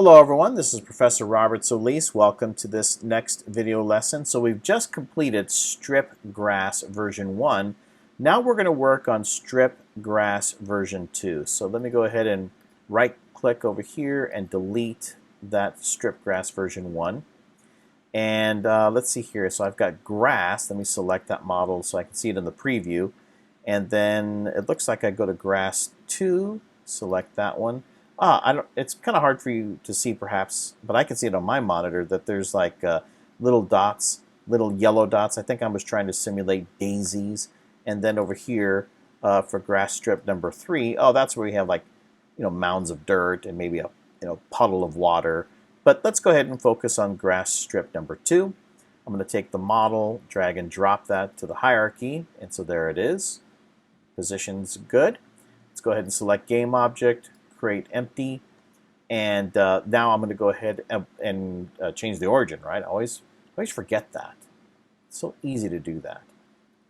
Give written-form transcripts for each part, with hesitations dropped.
Hello everyone, this is Professor Robert Solis. Welcome to this next video lesson. So we've just completed strip grass version 1. Now we're going to work on strip grass version 2. So let me go ahead and right click over here and delete that strip grass version 1. And let's see here. So I've got grass. Let me select that model so I can see it in the preview. And then it looks like I go to grass 2, select that one. It's kind of hard for you to see perhaps, but I can see it on my monitor that there's like little dots, little yellow dots. I think I was trying to simulate daisies. And then over here for grass strip number 3, that's where we have like, mounds of dirt and maybe a, puddle of water. But let's go ahead and focus on grass strip number 2. I'm going to take the model, drag and drop that to the hierarchy. And so there it is. Position's good. Let's go ahead and select game object. Create empty, and now I'm going to go ahead and change the origin, right? I always forget that. It's so easy to do that.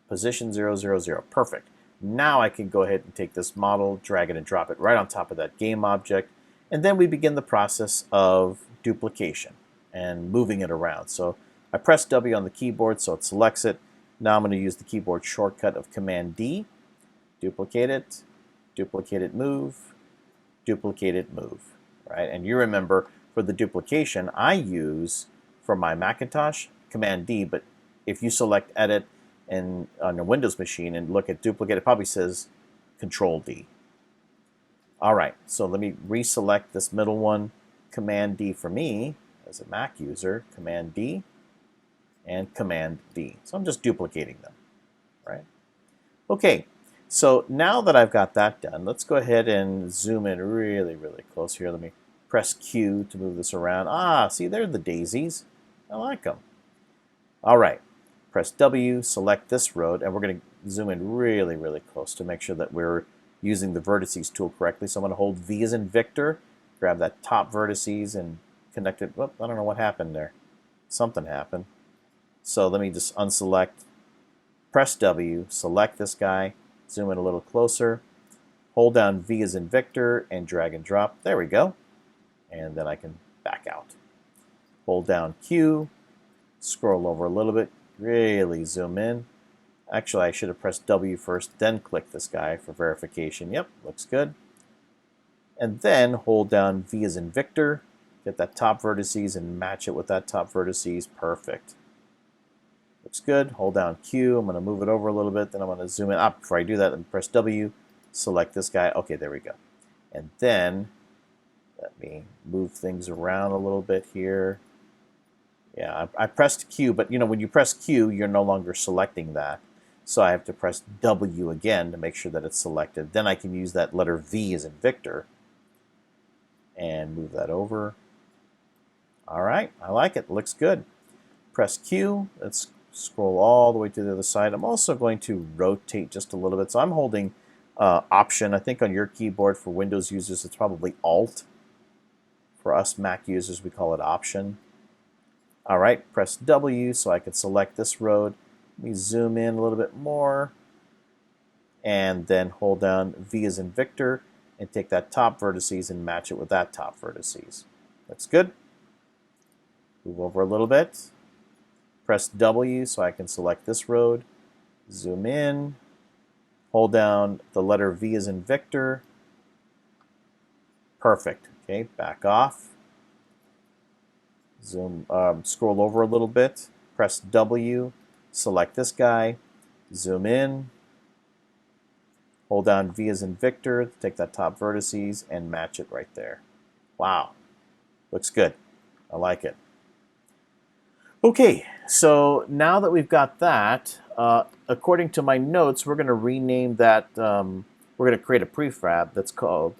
Position 0, 0, 0. Perfect. Now I can go ahead and take this model, drag it and drop it right on top of that game object, and then we begin the process of duplication and moving it around. So I press W on the keyboard so it selects it. Now I'm going to use the keyboard shortcut of Command D, duplicate it, move, duplicated move, right? And you remember for the duplication, I use for my Macintosh Command D, but if you select Edit and on a Windows machine and look at duplicate, it probably says Control D. All right, so let me reselect this middle one, Command D for me as a Mac user, Command D and Command D. So I'm just duplicating them, right? Okay. So now that I've got that done, let's go ahead and zoom in really, really close here. Let me press Q to move this around. See, there are the daisies. I like them. All right, press W, select this road, and we're going to zoom in really, really close to make sure that we're using the vertices tool correctly. So I'm going to hold V as in Victor, grab that top vertices and connect it. Whoop, I don't know what happened there. Something happened. So let me just unselect, press W, select this guy, zoom in a little closer, hold down V as in Victor, and drag and drop. There we go. And then I can back out. Hold down Q, scroll over a little bit, really zoom in. Actually, I should have pressed W first, then click this guy for verification. Yep, looks good. And then hold down V as in Victor, get that top vertices and match it with that top vertices. Perfect. Looks good. Hold down Q. I'm going to move it over a little bit. Then I'm going to zoom in. Before I do that, let me press W, select this guy. Okay, there we go. And then let me move things around a little bit here. Yeah, I pressed Q, but when you press Q, you're no longer selecting that. So I have to press W again to make sure that it's selected. Then I can use that letter V as in Victor and move that over. All right, I like it. Looks good. Press Q. Let's scroll all the way to the other side. I'm also going to rotate just a little bit. So I'm holding Option. I think on your keyboard for Windows users, it's probably Alt. For us Mac users, we call it Option. All right, press W so I can select this road. Let me zoom in a little bit more. And then hold down V as in Victor and take that top vertices and match it with that top vertices. That's good. Move over a little bit. Press W so I can select this road, zoom in, hold down the letter V as in Victor. Perfect. Okay, back off. Zoom, scroll over a little bit, press W, select this guy, zoom in, hold down V as in Victor, take that top vertices and match it right there. Wow, looks good. I like it. Okay, so now that we've got that, according to my notes, we're going to rename that, we're going to create a prefab that's called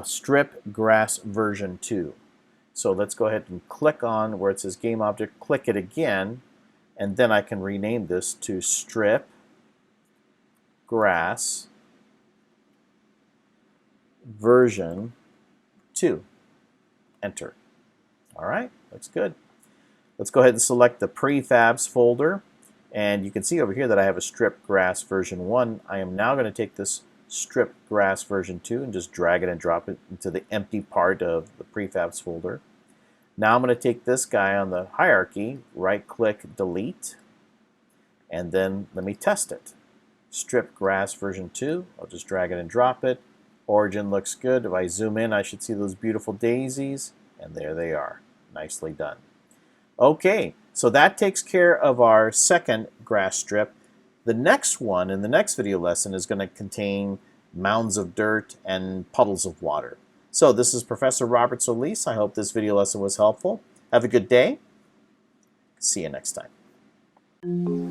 Strip Grass Version 2. So let's go ahead and click on where it says Game Object, click it again, and then I can rename this to Strip Grass Version 2. Enter. All right, looks good. Let's go ahead and select the prefabs folder. And you can see over here that I have a strip grass version 1. I am now going to take this strip grass version 2 and just drag it and drop it into the empty part of the prefabs folder. Now I'm going to take this guy on the hierarchy, right click, delete, and then let me test it. Strip grass version 2, I'll just drag it and drop it. Origin looks good. If I zoom in, I should see those beautiful daisies, and there they are. Nicely done. Okay, so that takes care of our second grass strip. The next one in the next video lesson is going to contain mounds of dirt and puddles of water. So this is Professor Robert Solis. I hope this video lesson was helpful. Have a good day. See you next time.